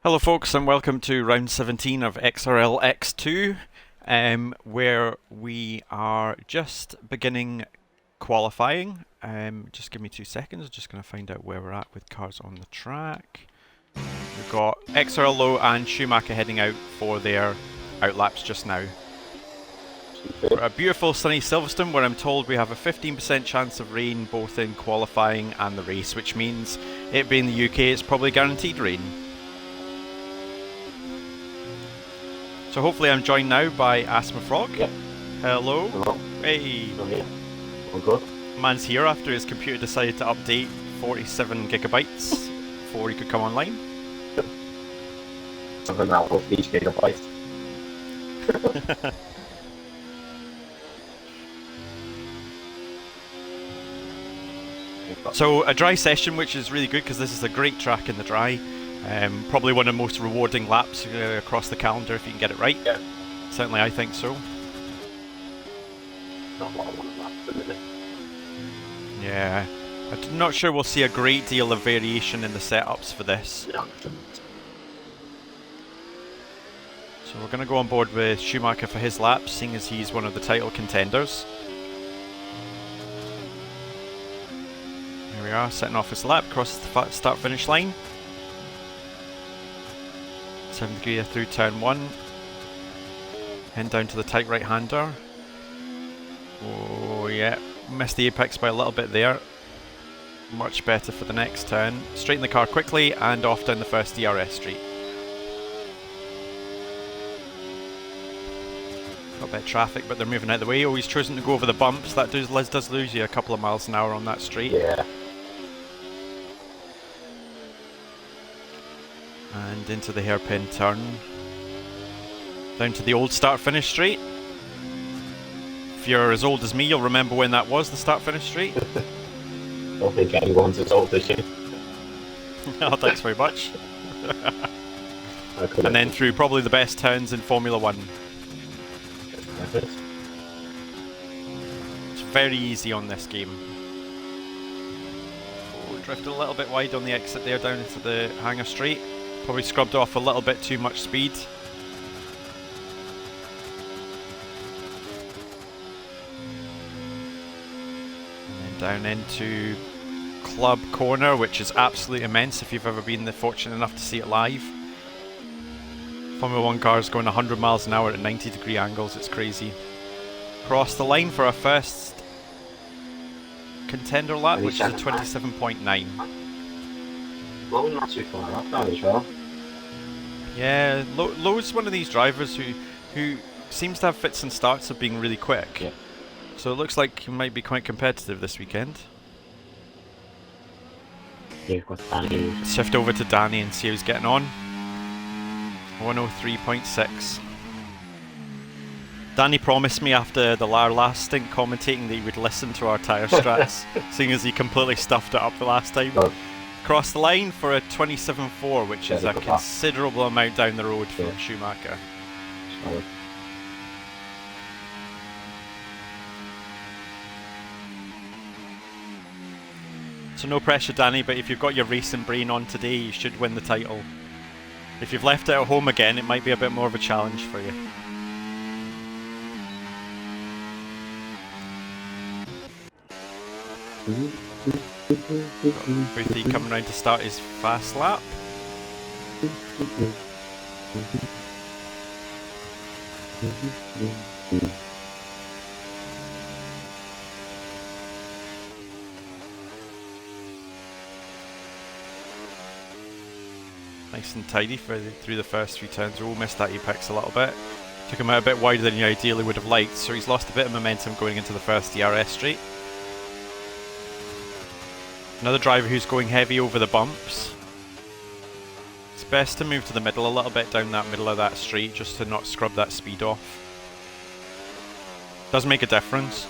Hello folks and welcome to round 17 of XRL X2 where we are just beginning qualifying. Just give me 2 seconds, I'm just going to find out where we're at with cars on the track. We've got XRL Low and Schumacher heading out for their outlaps just now. We're at a beautiful sunny Silverstone where I'm told we have a 15% chance of rain both in qualifying and the race, which means it being the UK it's probably guaranteed rain. So hopefully I'm joined now by Asthma Frog. Yep. Hello. Hello. Hey. I'm here. All good. Man's here after his computer decided to update 47 gigabytes before he could come online. Something that will each gigabyte. So a dry session, which is really good because this is a great track in the dry. Probably one of the most rewarding laps across the calendar if you can get it right. Yeah. Certainly I think so. Not a lot of laps at the minute. Yeah. I'm not sure we'll see a great deal of variation in the setups for this. Yeah. So we're going to go on board with Schumacher for his lap, seeing as he's one of the title contenders. Here we are, setting off his lap, across the start-finish line. 7th gear through turn 1. Head down to the tight right-hander. Oh yeah, missed the apex by a little bit there. Much better for the next turn. Straighten the car quickly and off down the first DRS straight. Got a bit of traffic, but they're moving out of the way. Oh, he's chosen to go over the bumps. That does lose you a couple of miles an hour on that straight. Yeah. And into the hairpin turn. Down to the old start-finish straight. If you're as old as me, you'll remember when that was, the start-finish straight. Don't think anyone's as old as you. Oh, thanks very much. And then through probably the best turns in Formula 1. It's very easy on this game. Oh, drifted a little bit wide on the exit there down into the hangar straight. Probably scrubbed off a little bit too much speed. And then down into Club Corner, which is absolutely immense if you've ever been fortunate enough to see it live. Formula 1 cars going 100 miles an hour at 90-degree angles, it's crazy. Cross the line for our first contender lap, which is a 27.9. Well, not too far up now as well. Yeah, Low's one of these drivers who seems to have fits and starts of being really quick. Yeah. So it looks like he might be quite competitive this weekend. Yeah, got Danny. Let's shift over to Danny and see how he's getting on. 103.6. Danny promised me after our last stint commentating that he would listen to our tyre strats, seeing as he completely stuffed it up the last time. Oh. Cross the line for a 27.4, which is Yeah, a good considerable amount down the road for Yeah. Schumacher. Solid. So no pressure, Danny, but if you've got your racing brain on today, you should win the title. If you've left it at home again, it might be a bit more of a challenge for you. Boothie coming round to start his fast lap. Nice and tidy through the first few turns. Oh, missed that apex a little bit. Took him out a bit wider than he ideally would have liked, so he's lost a bit of momentum going into the first DRS straight. Another driver who's going heavy over the bumps. It's best to move to the middle a little bit down that middle of that straight just to not scrub that speed off. Does make a difference.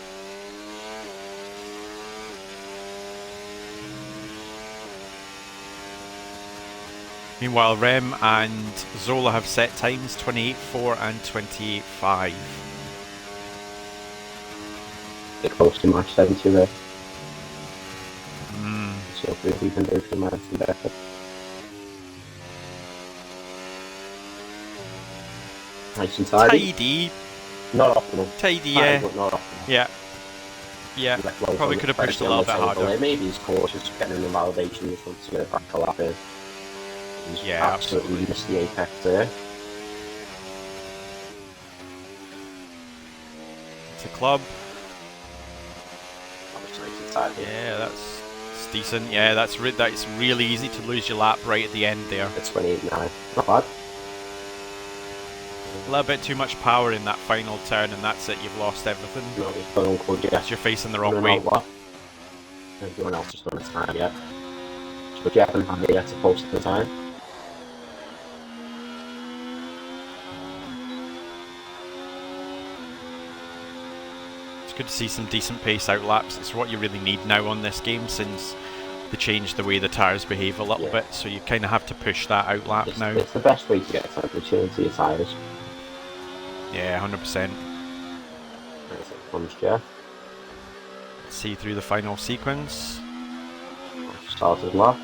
Meanwhile, Rem and Zola have set times 28.4 and 28.5. They're close to match time to there. Mm. So if we can do some match better. Nice and tidy. Tidy. Not optimal. Tidy, Tidy, yeah. but not optimal. Yeah. Yeah. Like, well, Probably could have pushed a little bit harder. Maybe he's cautious getting in the validation, just wants to get it back to lap in. He's Yeah, absolutely missed the apex there. It's a club. Tidy. Yeah, that's decent. Yeah, that's really easy to lose your lap right at the end there. It's 28.9. Not bad. A little bit too much power in that final turn, and that's it. You've lost everything. No, he's done uncle, yeah. You're facing the wrong way. Everyone else has done its time yet. So Jeff and Andy are supposed to time. It's good to see some decent pace out laps. It's what you really need now on this game, since they changed the way the tyres behave a little bit, so you kind of have to push that out lap now. It's the best way to get temperature into your tyres. Yeah, 100%. There's it comes, Jeff. See through the final sequence. Started lap.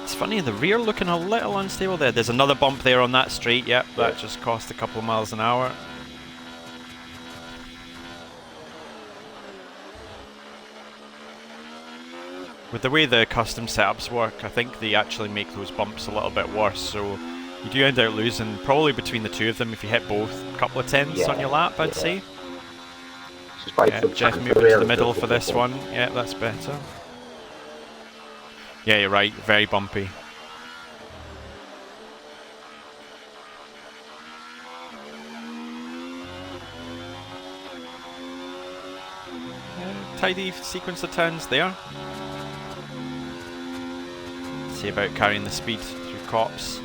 It's funny, the rear looking a little unstable there. There's another bump there on that straight. Yep, that just cost a couple of miles an hour. With the way the custom setups work, I think they actually make those bumps a little bit worse, so you do end up losing probably between the two of them if you hit both a couple of tenths on your lap, I'd say. Yeah, Jeff moving to the middle for this one. Yeah, that's better. Yeah, you're right, very bumpy. Tidy sequence of turns there. See about carrying the speed through cops.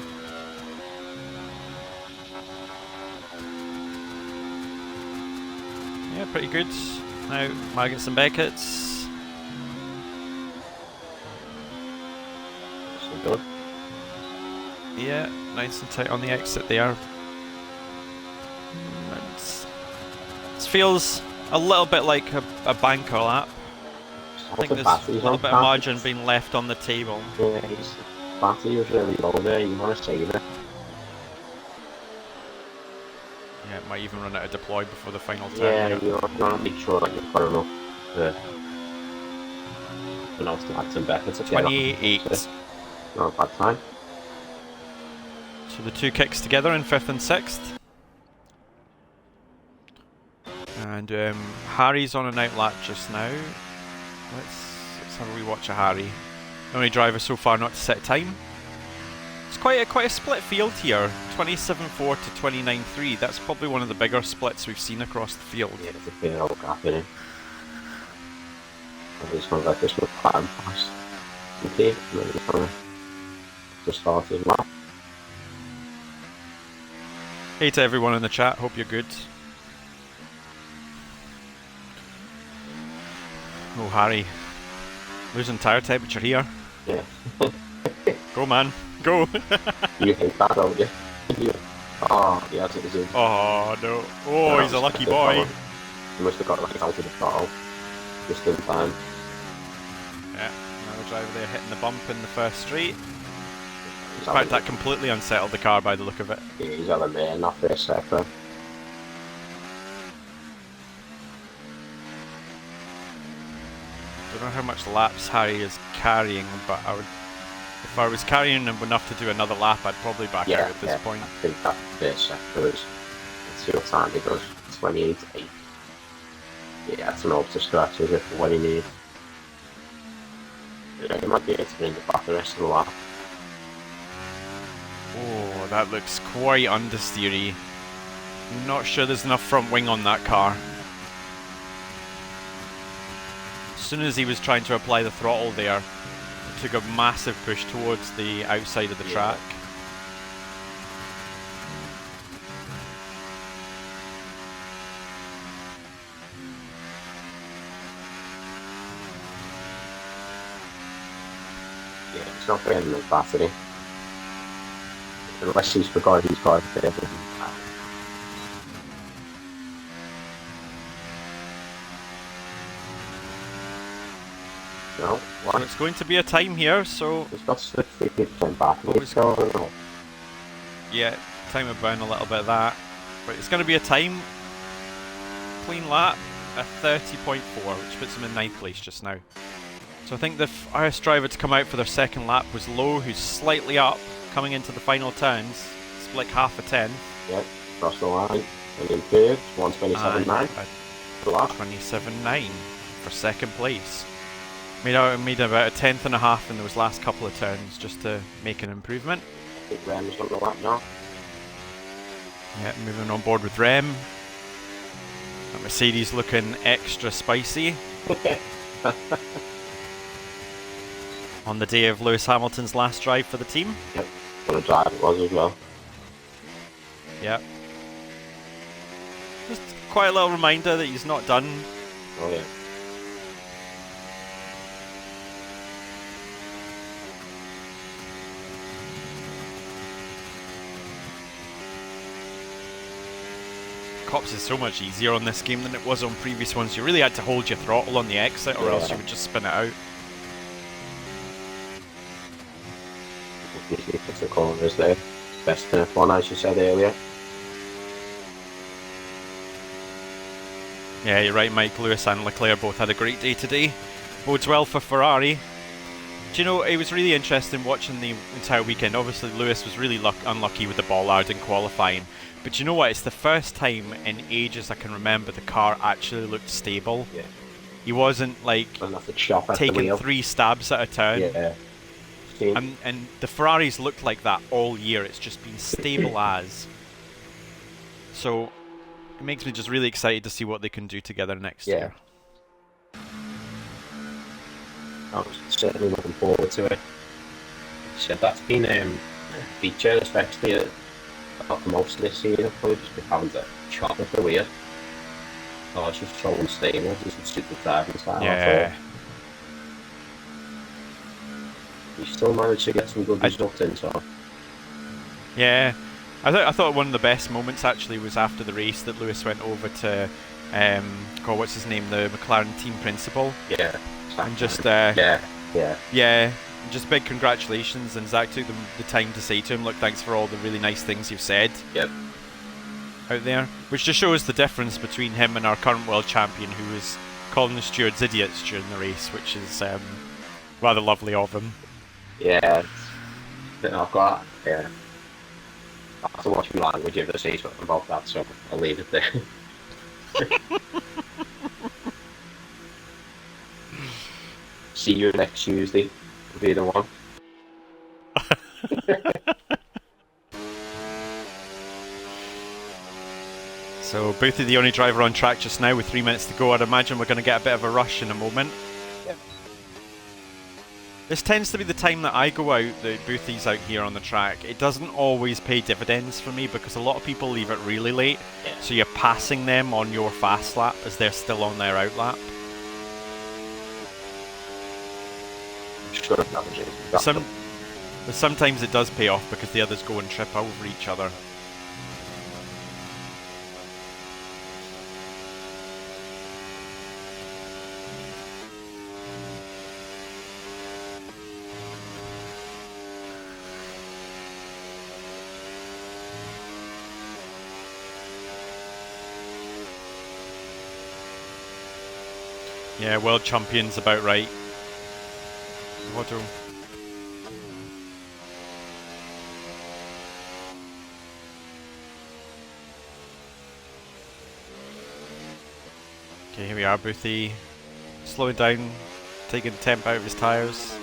Yeah, pretty good. Now, Maggots and Beckett's. So good. Yeah, nice and tight on the exit there. This feels a little bit like a banker lap. I think there's a little bit of margin being left on the table. Yeah, his battery was really low there, you want to save it. Yeah, it might even run out of deploy before the final turn. Yeah, you want to make sure that you've got enough enough to add some Beckett's. 28. Not a bad time. So the two kicks together in 5th and 6th. And Harry's on an outlap just now. Let's have a rewatch of Harry. The only driver so far not to set time. It's quite a split field here. 27.4 to 29.3. That's probably one of the bigger splits we've seen across the field. Yeah, there's a big old gap in it. I'm just going to let this one pattern pass. Okay, and then we're going to start his lap. Hey to everyone in the chat, hope you're good. Oh, Harry. Losing tyre temperature here. Yeah. Go, man. Go. You hate that, don't you? Oh, yeah, that's it. Oh, no. Oh, he's a lucky boy. He must have got like out of the throttle. Just in time. Yeah, another driver there hitting the bump in the first straight. In fact, that completely unsettled the car by the look of it. Yeah, he's having there in that first sector. I don't know how much laps Harry is carrying, but if I was carrying him enough to do another lap, I'd probably back out at this point. I think that first sector is, let's see what time he does, 28.8. Yeah, that's enough to scratch it for what he needs. Yeah, he might be able to bring it back the rest of the lap. Oh, that looks quite understeery. Not sure there's enough front wing on that car. As soon as he was trying to apply the throttle there, it took a massive push towards the outside of the track. Yeah, it's not getting the battery. Unless he's forgot he's got a bit of it. No, So what? it's going to be a time here, so It's got 60% battery, Always- so I don't know. yeah, time will burn a little bit of that. But it's going to be a time, clean lap, a 30.4, which puts him in 9th place just now. So I think the first driver to come out for their second lap was Lowe, who's slightly up, coming into the final turns. It's like half a 10. Yep, cross the line. And in third, 127.9. And The lap. 27.9 for second place. Made about a tenth and a half in those last couple of turns just to make an improvement. I think Rem's on the lap now. Yeah, moving on board with Rem. That Mercedes looking extra spicy on the day of Lewis Hamilton's last drive for the team. Yep, what a drive it was as well. Yeah. Just quite a little reminder that he's not done. Oh yeah. Cops is so much easier on this game than it was on previous ones. You really had to hold your throttle on the exit or else you would just spin it out. Usually puts the corners there. Best in F1, as you said earlier. Yeah, you're right, Mike. Lewis and Leclerc both had a great day today. Bodes well for Ferrari. Do you know, it was really interesting watching the entire weekend. Obviously, Lewis was really unlucky with the bollard in qualifying. But you know what? It's the first time in ages I can remember the car actually looked stable. Yeah. He wasn't like Enough to chop at the taking wheel. 3 stabs at a turn. Yeah. And the Ferraris looked like that all year. It's just been stable as. So it makes me just really excited to see what they can do together next year. I was certainly looking forward to it. So that's been a feature, especially about most of this season, probably just having to chop at the wheel. Oh, it's just so unstable. It doesn't suit the driving style at all. You still managed to get some good results in, so. Yeah, I thought one of the best moments actually was after the race that Lewis went over to, what's his name, the McLaren team principal. Yeah. And just just big congratulations. And Zach took the time to say to him, "Look, thanks for all the really nice things you've said." Yep. Out there, which just shows the difference between him and our current world champion, who was calling the stewards idiots during the race, which is rather lovely of him. Yeah, I've got I have to watch my language if they say something about that, so I'll leave it there. See you next Tuesday. Be the one. So Boothie, the only driver on track just now with 3 minutes to go. I'd imagine we're going to get a bit of a rush in a moment. Yep. This tends to be the time that I go out, that Boothie's out here on the track. It doesn't always pay dividends for me because a lot of people leave it really late. Yeah. So you're passing them on your fast lap as they're still on their out lap. But sometimes it does pay off because the others go and trip over each other. Yeah, world champion's about right. Auto. Okay, here we are, Boothie. Slowing down, taking the temp out of his tyres.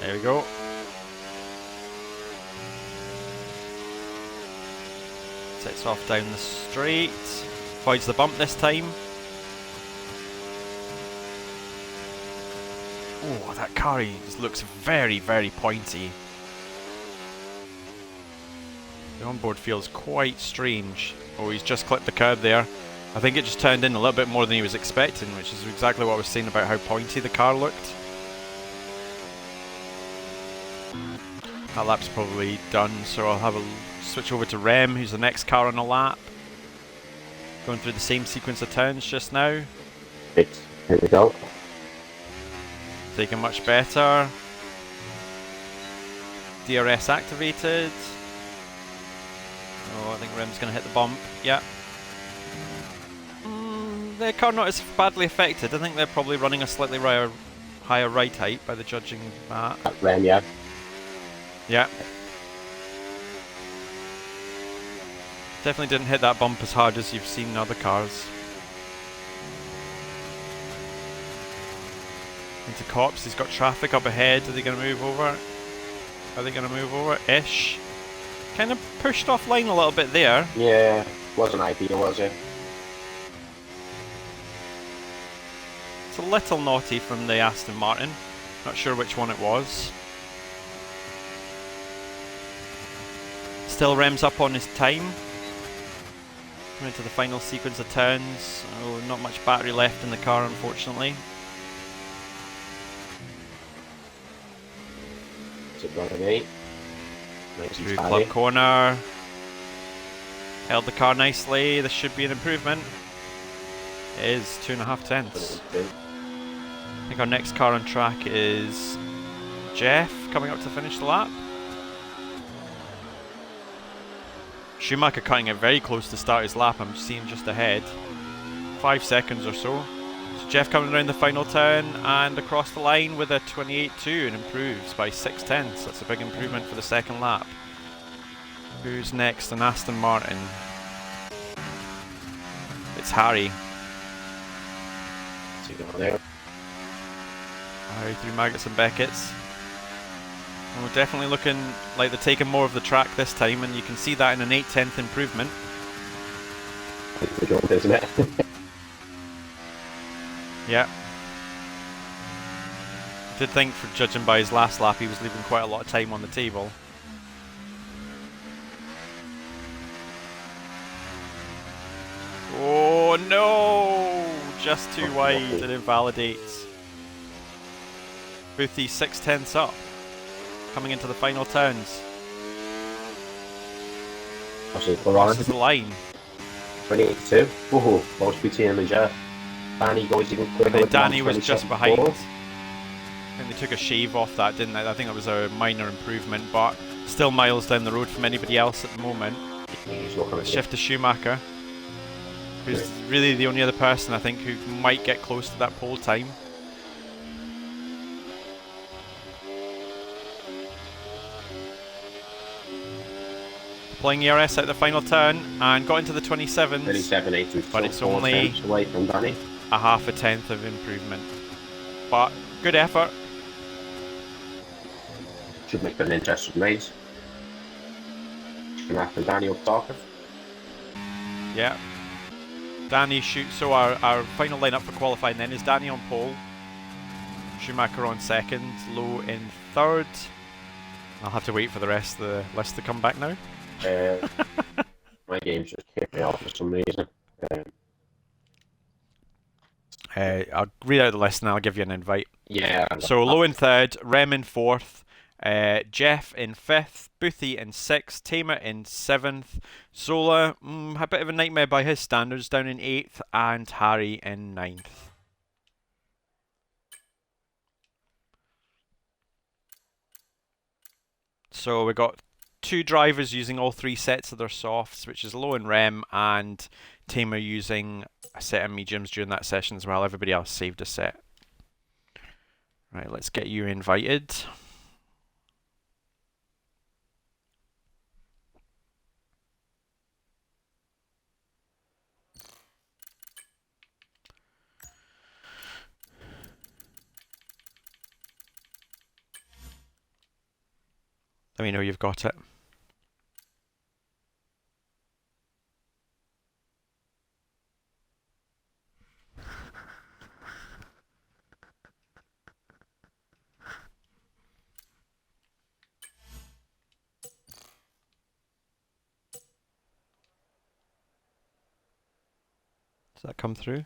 There we go. Sets off down the straight. Avoids the bump this time. Oh, that car just looks very, very pointy. The onboard feels quite strange. Oh, he's just clipped the curb there. I think it just turned in a little bit more than he was expecting, which is exactly what I was saying about how pointy the car looked. That lap's probably done, so I'll have a switch over to Rem, who's the next car on the lap. Going through the same sequence of turns just now. Here we go. Taking much better. DRS activated. Oh, I think Rem's going to hit the bump. Yeah. The car not as badly affected. I think they're probably running a slightly higher ride height by the judging that. Rem, yeah. Yeah. Definitely didn't hit that bump as hard as you've seen in other cars. Into Cops, he's got traffic up ahead. Are they going to move over? Are they going to move over? Ish. Kind of pushed offline a little bit there. Yeah, wasn't ideal, was it? It's a little naughty from the Aston Martin. Not sure which one it was. Still Rem's up on his time. Coming into the final sequence of turns. Oh, not much battery left in the car, unfortunately. Is it running 8? Nice Through club corner. Held the car nicely. This should be an improvement. It is 2.5 tenths. I think our next car on track is Jeff coming up to finish the lap. Schumacher cutting it very close to start his lap. I'm seeing just ahead. 5 seconds or so. So Jeff coming around the final turn and across the line with a 28.2 and improves by 6 tenths. That's a big improvement for the second lap. Who's next? An Aston Martin. It's Harry. What's he got there? Harry through Maggots and Beckett's. And we're definitely looking like they're taking more of the track this time, and you can see that in an 8/10 improvement. It's the job, isn't it? Yeah. I did think, for judging by his last lap, he was leaving quite a lot of time on the table. Oh no! Just too wide, and invalidates. Boothie 6/10 up. Coming into the final turns. Crosses the line. 28.2. Woohoo, most between and Jeff. Danny goes even quicker. And Danny was just behind. I think they took a shave off that, didn't they? I think it was a minor improvement, but still miles down the road from anybody else at the moment. Let's shift to Schumacher, who's really the only other person I think who might get close to that pole time. Playing ERS at the final turn and got into the 27s. 37.8, but it's only away from Danny. A 0.5 tenth of improvement. But good effort. Should make it an interesting race. And after Danny up talking. Yeah. Danny shoots. So our final lineup for qualifying then is Danny on pole, Schumacher on second, Lowe in third. I'll have to wait for the rest of the list to come back now. My game's just kicked me off for some reason. I'll read out the list and I'll give you an invite. Yeah. So Lowe in third, Rem in fourth, Jeff in fifth, Boothie in sixth, Tamer in seventh, Zola, a bit of a nightmare by his standards, down in eighth, and Harry in ninth. So we got 2 drivers using all 3 sets of their softs, which is Lowe and Rem, and Tamer using a set of mediums during that session as well. Everybody else saved a set. Right, let's get you invited. Let me know you've got it. Does that come through?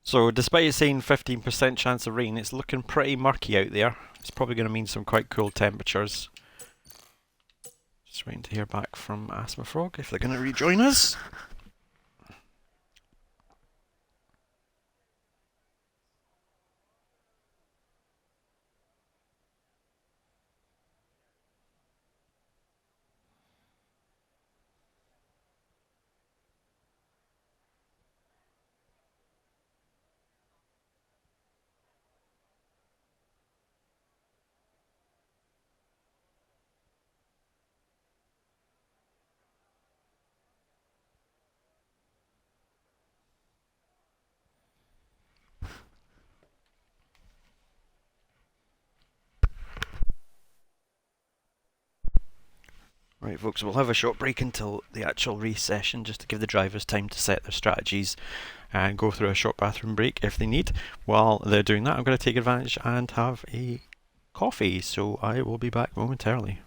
So despite it saying 15% chance of rain, it's looking pretty murky out there. It's probably going to mean some quite cool temperatures. Just waiting to hear back from Asthma Frog if they're going to rejoin us. Right, folks, we'll have a short break until the actual race session just to give the drivers time to set their strategies and go through a short bathroom break if they need. While they're doing that, I'm going to take advantage and have a coffee, so I will be back momentarily.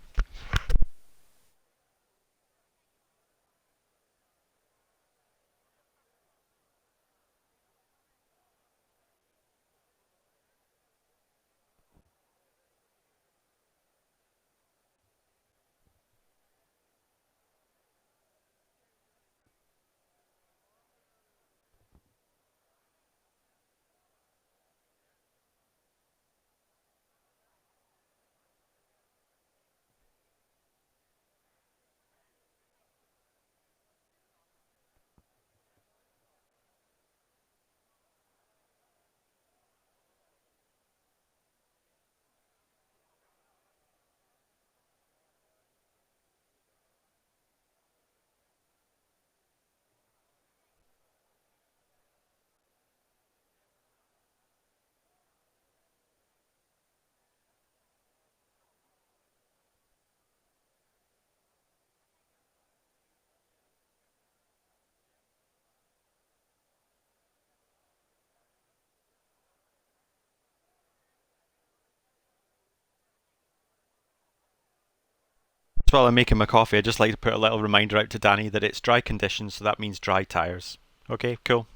While I'm making my coffee, I'd just like to put a little reminder out to Danny that it's dry conditions, so that means dry tyres. Okay, cool.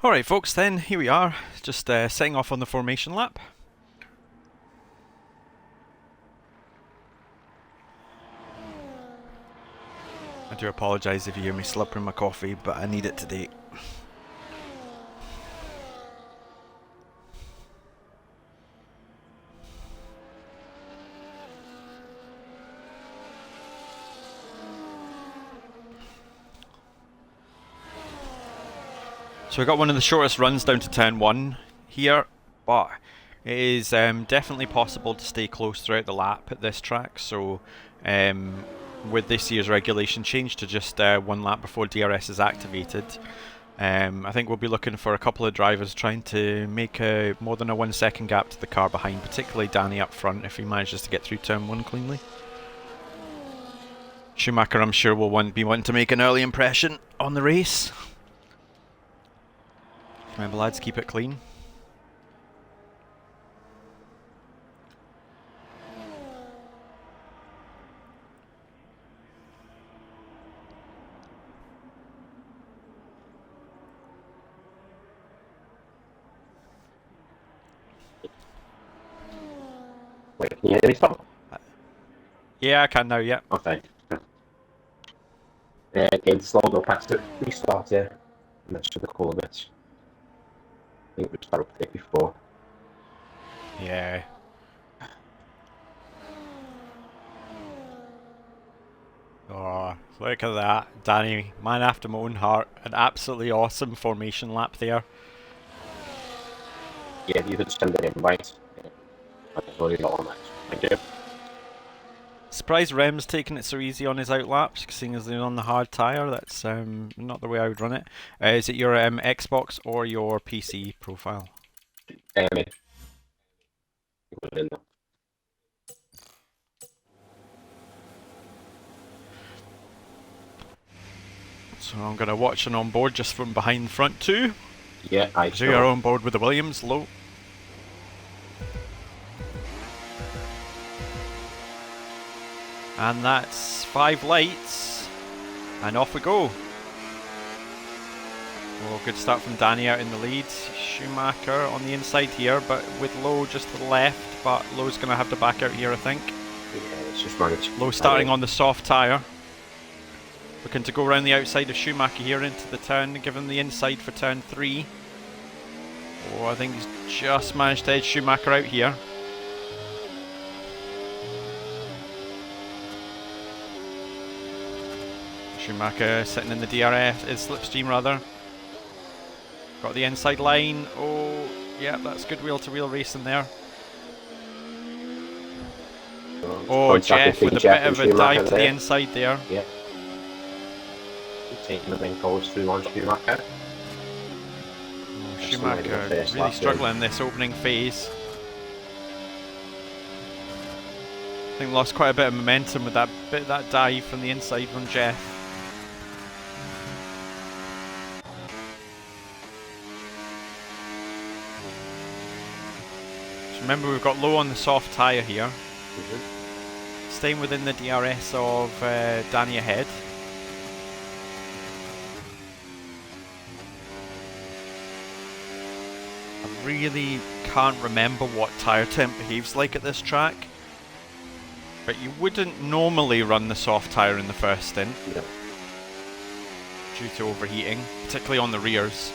Alright folks, then here we are, just setting off on the formation lap. I do apologise if you hear me slurping my coffee, but I need it today. So we got one of the shortest runs down to turn 1 here, but it is definitely possible to stay close throughout the lap at this track. So with this year's regulation change to just 1 lap before DRS is activated, I think we'll be looking for a couple of drivers trying to make more than a 1 second gap to the car behind, particularly Danny up front if he manages to get through turn 1 cleanly. Schumacher, I'm sure, will be wanting to make an early impression on the race. Remember, lads, keep it clean. Wait, can you hear me stop? Yeah, I can now, yeah. Okay. Again, slowed up after restart here. And that should have cooled a bit. I think we started up before. Yeah. Oh, look at that. Danny, man after my own heart. An absolutely awesome formation lap there. Yeah, if you could send an invite. I've already got on that. Thank you. Surprised Rem's taking it so easy on his outlaps, seeing as they're on the hard tyre. That's not the way I would run it. Is it your Xbox or your PC profile? So I'm going to watch an on-board just from behind front too. Yeah, I So you're on board with the Williams, low. And that's 5 lights. And off we go. Oh, good start from Danny out in the lead. Schumacher on the inside here, but with Lowe just to the left. But Lowe's going to have to back out here, I think. Yeah, it's just managed. Lowe starting on the soft tyre. Looking to go around the outside of Schumacher here into the turn, give him the inside for turn 3. Oh, I think he's just managed to edge Schumacher out here. Schumacher sitting in the DRS, slipstream rather. Got the inside line. Oh, yeah, that's good wheel-to-wheel racing there. Oh, Jeff with a bit of a dive to the inside there. Yeah. Taking the main course through on Schumacher. Oh, Schumacher really struggling in this opening phase. I think lost quite a bit of momentum with that dive from the inside from Jeff. Remember, we've got Low on the soft tyre here. Staying within the DRS of Danny ahead. I really can't remember what tyre temp behaves like at this track. But you wouldn't normally run the soft tyre in the first stint. No. Due to overheating, particularly on the rears.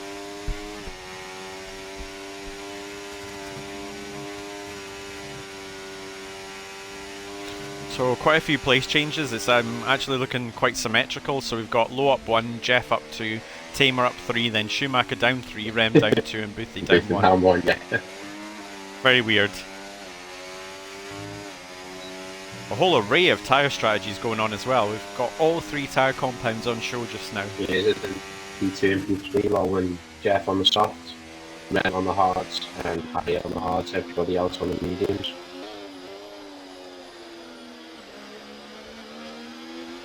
So quite a few place changes. It's actually looking quite symmetrical. So we've got Low up 1, Jeff up 2, Tamer up 3, then Schumacher down 3, Rem down 2, and Boothie down 1. Yeah. Very weird. A whole array of tyre strategies going on as well. We've got all 3 tyre compounds on show just now. Yeah, P2 and P3, Low and Jeff on the softs, Rem on the hards, and Harry on the hards, everybody else on the mediums.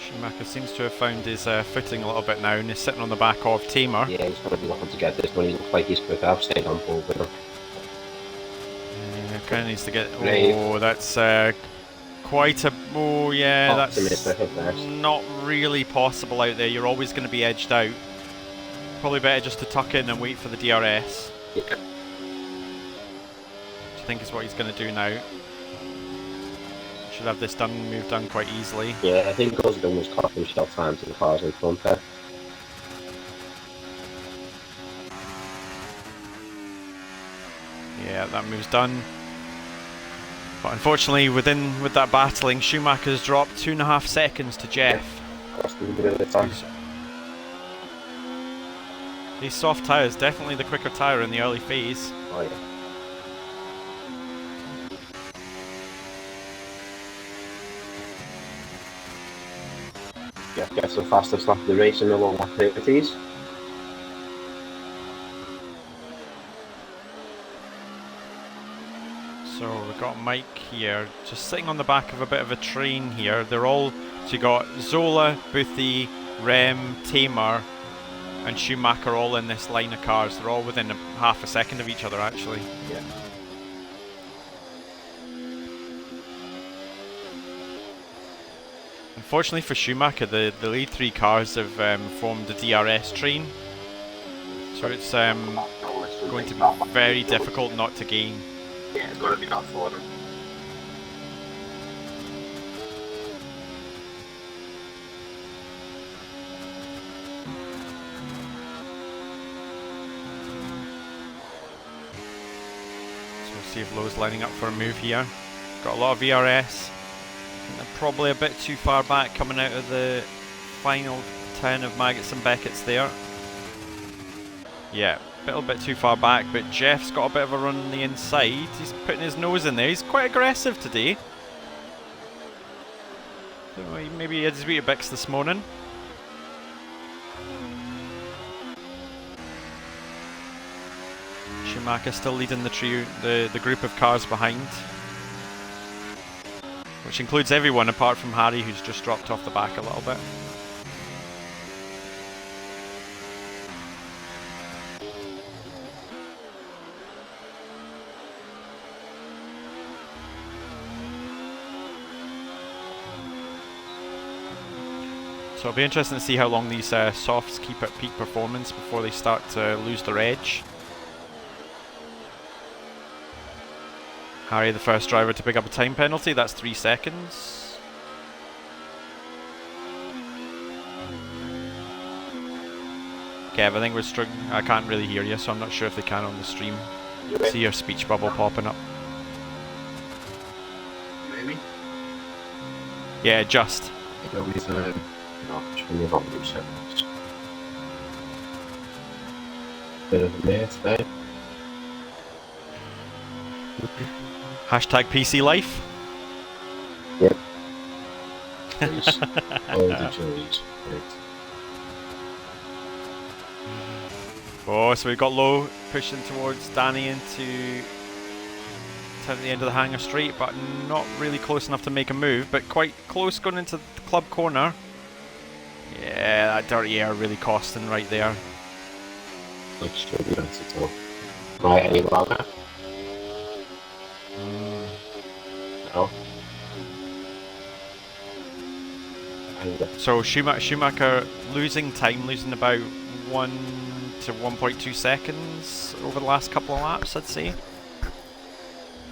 Schumacher seems to have found his footing a little bit now and is sitting on the back of Tamer. Yeah, he's going to be looking to get this one. He looks like he's quick. I've stayed on board with him. Yeah, kind of needs to get... Oh, that's quite a... Oh, yeah, that's not really possible out there. You're always going to be edged out. Probably better just to tuck in and wait for the DRS. Yeah. Which I think is what he's going to do now. Should have this move done quite easily. Yeah, I think all he's done was cost himself time to the cars in front there. Yeah, that move's done. But unfortunately, with that battling, Schumacher's dropped 2.5 seconds to Jeff. Cost him a bit of time. These soft tyres, definitely the quicker tyre in the early phase. Oh yeah. Yeah, gets the fastest lap of the race in the long activities. So we've got Mike here, just sitting on the back of a bit of a train here. They're all, so you got Zola, Boothie, Rem, Tamer, and Schumacher all in this line of cars. They're all within half a second of each other, actually. Yeah. Unfortunately for Schumacher, the lead three cars have formed the DRS train, so it's going to be very difficult not to gain. Yeah, it's got to be that for them. So we'll see if Lowe's lining up for a move here. Got a lot of VRS. They're probably a bit too far back coming out of the final turn of Maggots and Beckett's there. Yeah, a little bit too far back, but Jeff's got a bit of a run on the inside. He's putting his nose in there. He's quite aggressive today. So maybe he had his Weetabix this morning. Schumacher still leading the trio, the group of cars behind, which includes everyone apart from Harry, who's just dropped off the back a little bit. So it'll be interesting to see how long these softs keep at peak performance before they start to lose their edge. Harry, the first driver to pick up a time penalty, that's 3 seconds. Kev, I think we're struggling. I can't really hear you, so I'm not sure if they can on the stream. See your speech bubble popping up. Maybe? Yeah, just. Bit of a mess today. Hashtag PC life. Yep. All the joys. Oh, so we've got Lowe pushing towards Danny into the end of the hangar straight, but not really close enough to make a move, but quite close going into the club corner. Yeah, that dirty air really costing right there. Right, any longer? No. So Schumacher losing time, losing about 1 to 1.2 seconds over the last couple of laps, I'd say.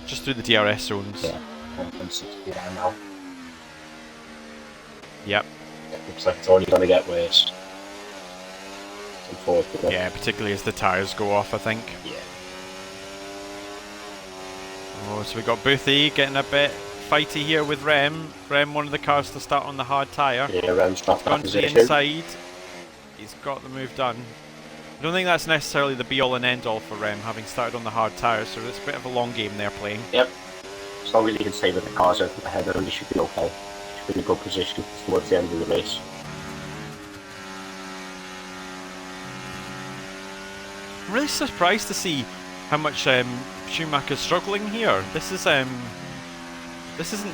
Just through the DRS zones. Yeah, 1.60 down now. Yep. It looks like it's only going to get worse. Unfortunately. Yeah, particularly as the tyres go off, I think. Yeah. Oh, so we got Boothie getting a bit fighty here with Rem. Rem, one of the cars to start on the hard tyre. Yeah, Rem's dropped that Gone to the position. inside. He's got the move done. I don't think that's necessarily the be-all and end-all for Rem, having started on the hard tyres, so it's a bit of a long game they're playing. Yep. As long as you can stay with the cars out ahead of them, you should be okay. Should be in a good position towards the end of the race. I'm really surprised to see how much Schumacher's struggling here. This isn't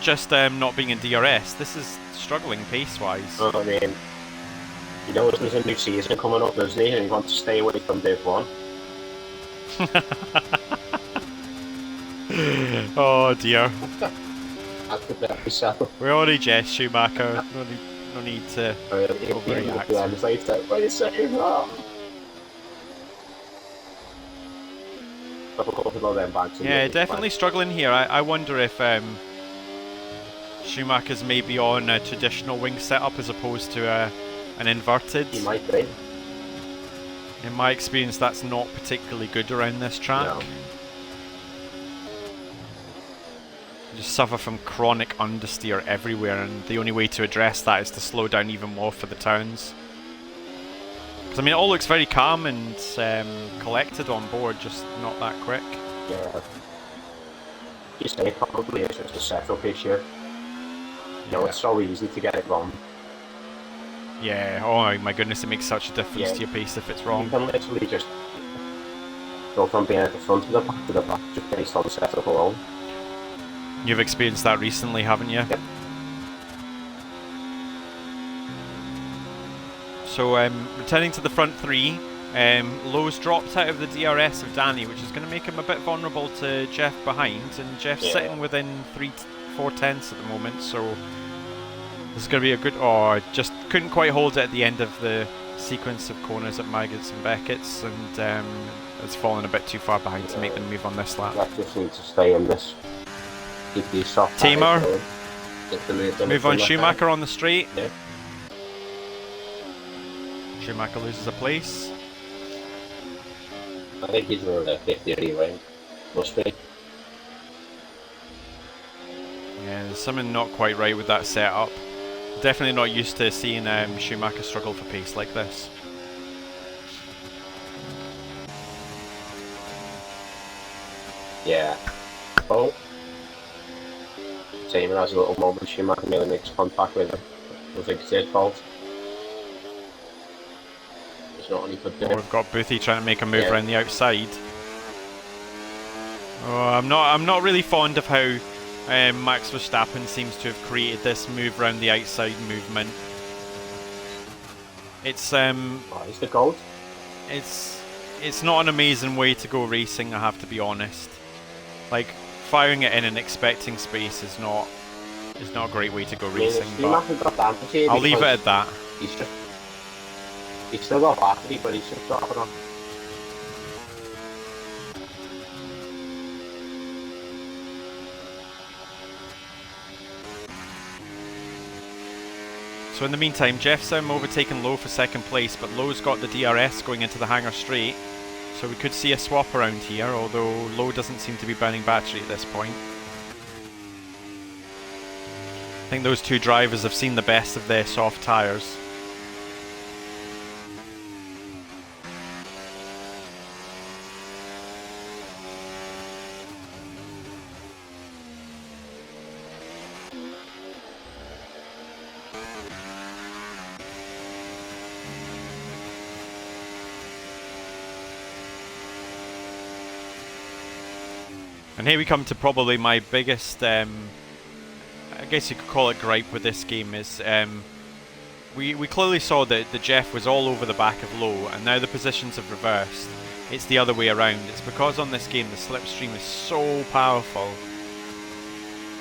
just not being in DRS. This is struggling pace-wise. I mean, you know there's a new season coming up, doesn't he? And he wants to stay away from Div 1. Oh dear. That's the best yourself. We already jest Schumacher. No need to overreact. What are you saying? Yeah, definitely struggling here. I wonder if Schumacher's maybe on a traditional wing setup as opposed to an inverted. He might be. In my experience, that's not particularly good around this track. No. You just suffer from chronic understeer everywhere, and the only way to address that is to slow down even more for the turns. 'Cause, I mean, it all looks very calm and collected on board, just not that quick. Yeah. You say it probably is just a setup issue. You know, it's so easy to get it wrong. Yeah, oh my goodness, it makes such a difference to your pace if it's wrong. You can literally just go from being at the front of the back to the back just based on the setup alone. You've experienced that recently, haven't you? Yep. So, returning to the front three, Lowe's dropped out of the DRS of Danny, which is going to make him a bit vulnerable to Jeff behind, and Jeff's sitting within 4 tenths at the moment, so this is going to be a good... Oh, just couldn't quite hold it at the end of the sequence of corners at Maggots and Beckett's, and it's fallen a bit too far behind to make them move on this lap. That just needs to stay in this. Keep these soft Tamer, tires, move on Schumacher on the straight. Yeah. Schumacher loses a place. I think he's around a 50 anyway. Must be. Yeah, there's something not quite right with that setup. Definitely not used to seeing Schumacher struggle for pace like this. Yeah. Oh. Tamer has a little moment. Schumacher nearly makes contact with him. I think it's his fault. It's not any good. We've got Boothie trying to make a move around the outside. Oh, I'm not really fond of how Max Verstappen seems to have created this move around the outside movement. It's He's the gold. It's not an amazing way to go racing, I have to be honest. Like, firing it in and expecting space is not a great way to go racing. But I'll leave it at that. He's still got battery, but he's just dropping off. So in the meantime, Jeff's overtaken Lowe for second place, but Lowe's got the DRS going into the hangar straight. So we could see a swap around here, although Lowe doesn't seem to be burning battery at this point. I think those two drivers have seen the best of their soft tyres. And here we come to probably my biggest, I guess you could call it gripe with this game is, we clearly saw that the Jeff was all over the back of Lowe, and now the positions have reversed. It's the other way around. It's because on this game the slipstream is so powerful,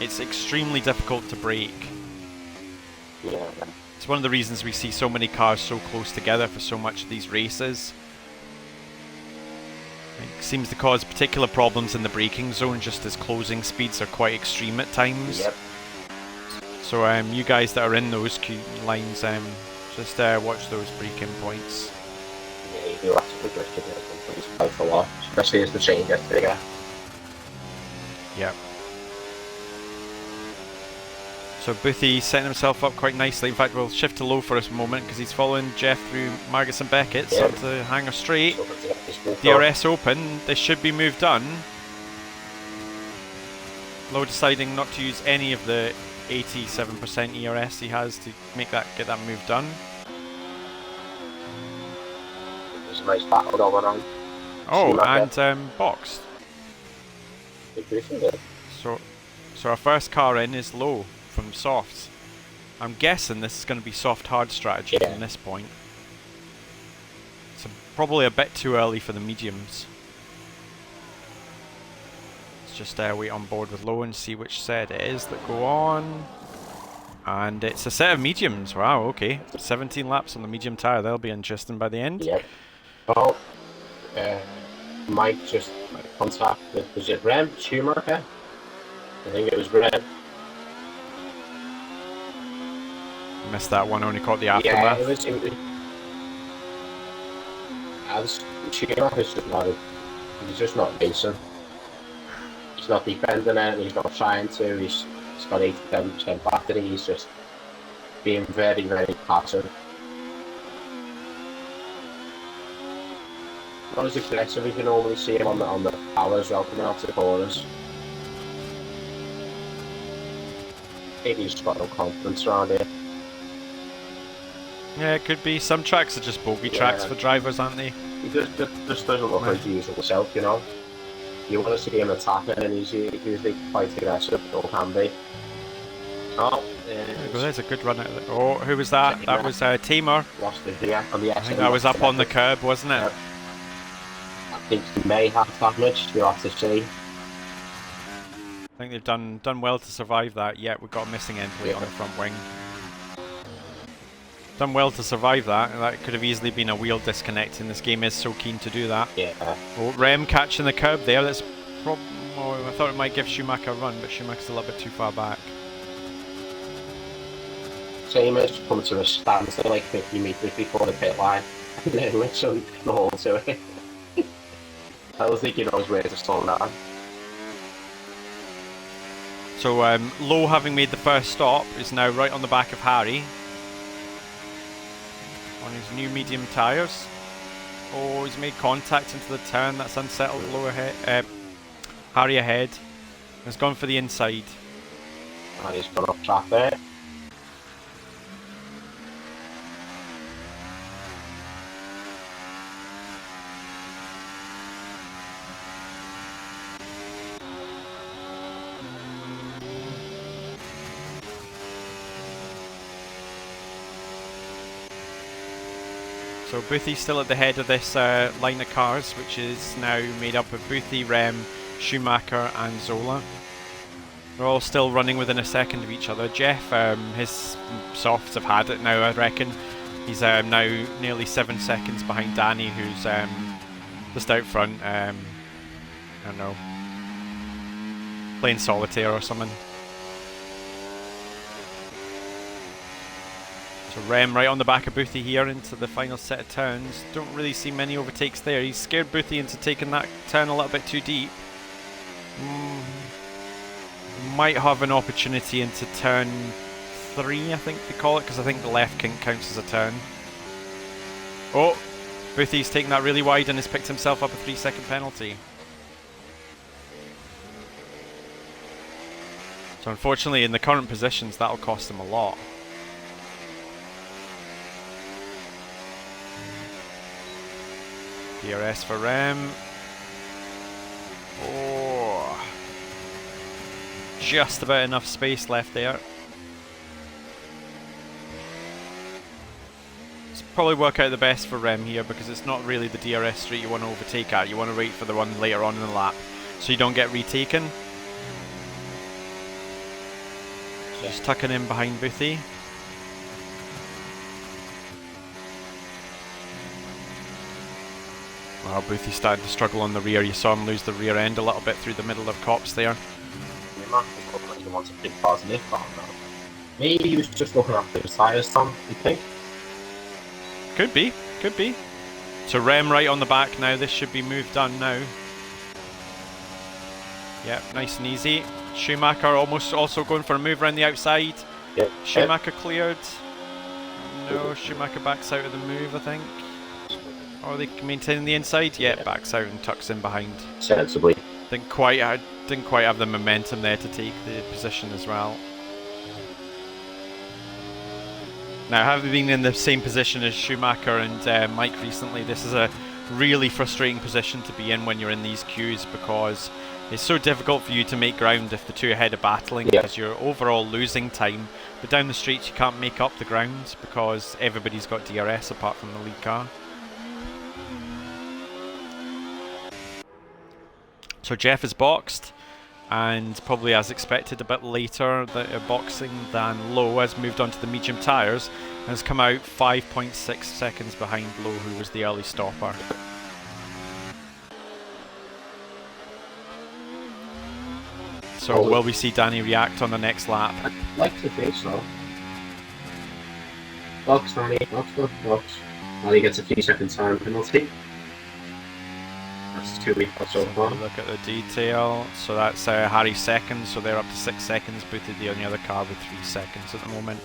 it's extremely difficult to brake. Yeah. It's one of the reasons we see so many cars so close together for so much of these races. It seems to cause particular problems in the braking zone, just as closing speeds are quite extreme at times. Yep. So you guys that are in those lines, just watch those braking points. Yeah, you do have to be drifting quite a lot, especially as the chain gets bigger. Yep. So Boothie setting himself up quite nicely. In fact, we'll shift to Lowe for a moment because he's following Jeff through Maggots and Beckett's up to hangar straight. DRS open. This should be move done. Lowe deciding not to use any of the 87% ERS he has to get that move done. There's a nice battle going on. Oh, and boxed. So our first car in is Lowe from softs. I'm guessing this is going to be soft hard strategy from this point. It's probably a bit too early for the mediums. Let's just wait on board with Lowe and see which set it is that go on. And it's a set of mediums. Wow, okay. 17 laps on the medium tyre. That'll be interesting by the end. Yep. Oh, Mike just contacted, was it Rem Schumacher? I think it was Rem. Missed that one, only caught the aftermath. Yeah, it was as Schumacher's just not racing. He's not defending it, he's not trying to, he's got 87% battery, he's just being very, very passive. not as aggressive as you normally see him on the power as well, coming out to the corners. Maybe he's just got no confidence around here. Yeah, it could be. Some tracks are just bogey tracks for drivers, aren't they? He just doesn't look like the usual self, you know. You want to see him attacking, and he's usually quite aggressive, or can be. Oh, there's a good run out of it. Oh, who was that? That was Tamer. Lost it here on the exit. I think that was up on the curb, wasn't it? I think he may have damage. We'll have to see. I think they've done well to survive that. Yeah, we've got a missing end plate on the front wing. Done well to survive that. That could have easily been a wheel disconnecting. This game is so keen to do that. Yeah. Oh, Rem catching the curb there. That's I thought it might give Schumacher a run, but Schumacher's a little bit too far back. Tamer's come to a standstill like 50 metres before the pit line, and then literally crawled to it. I don't think he knows where to slow down. So Lowe, having made the first stop, is now right on the back of Harry on his new medium tyres. Oh, he's made contact into the turn. That's unsettled Lowe ahead. Harry ahead. Has gone for the inside. And he's gone off track there. So Boothie's still at the head of this line of cars, which is now made up of Boothie, Rem, Schumacher and Zola. They're all still running within a second of each other. Jeff, his softs have had it now, I reckon. He's now nearly 7 seconds behind Danny, who's just out front, I don't know, playing solitaire or something. So Rem right on the back of Boothie here into the final set of turns. Don't really see many overtakes there. He's scared Boothie into taking that turn a little bit too deep. Might have an opportunity into turn 3, I think they call it, because I think the left kink counts as a turn. Oh, Boothie's taken that really wide and has picked himself up a 3-second penalty. So unfortunately in the current positions that'll cost him a lot. DRS for Rem. Oh, just about enough space left there. It's probably work out the best for Rem here because it's not really the DRS straight you want to overtake at. You want to wait for the one later on in the lap so you don't get retaken. Just tucking in behind Boothie. Well, Boothie started to struggle on the rear. You saw him lose the rear end a little bit through the middle of Copse there. He wants a big positive on that. Maybe he was just looking after his tyres, Tom, you think? Could be, could be. So Rem right on the back now. This should be moved done now. Yep, nice and easy. Schumacher almost also going for a move around the outside. Yep. Schumacher cleared. No, Schumacher backs out of the move, I think. Or are they maintaining the inside? Yeah, backs out and tucks in behind. Sensibly. Didn't quite have the momentum there to take the position as well. Now, having been in the same position as Schumacher and Mike recently, this is a really frustrating position to be in when you're in these queues because it's so difficult for you to make ground if the two ahead are battling because you're overall losing time. But down the streets you can't make up the ground because everybody's got DRS apart from the lead car. So Jeff is boxed, and probably as expected a bit later boxing than Lowe has moved on to the medium tyres and has come out 5.6 seconds behind Lowe, who was the early stopper. So will we see Danny react on the next lap? I'd like to think so. Box, Danny, box. Well, he gets a few seconds time penalty. That's 2 weeks so far. Look at the detail. So that's Harry second, so they're up to 6 seconds. Boothie the only other car with 3 seconds at the moment.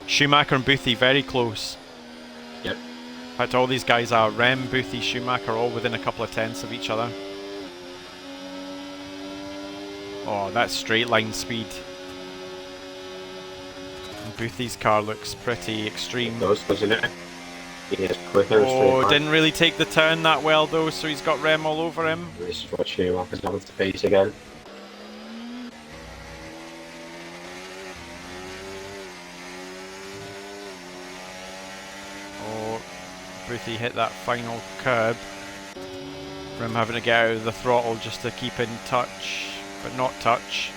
Schumacher and Boothie very close. Yep. In fact, all these guys are Rem, Boothie, Schumacher, all within a couple of tenths of each other. Oh, that's straight line speed. And Boothie's car looks pretty extreme. It does, doesn't it? He is quicker and straight Oh, line. didn't really take the turn that well though, so he's got Rem all over him. This is what Schumacher's having to face again. Oh, Boothie hit that final curb. Rem having to get out of the throttle just to keep in touch, but not touch.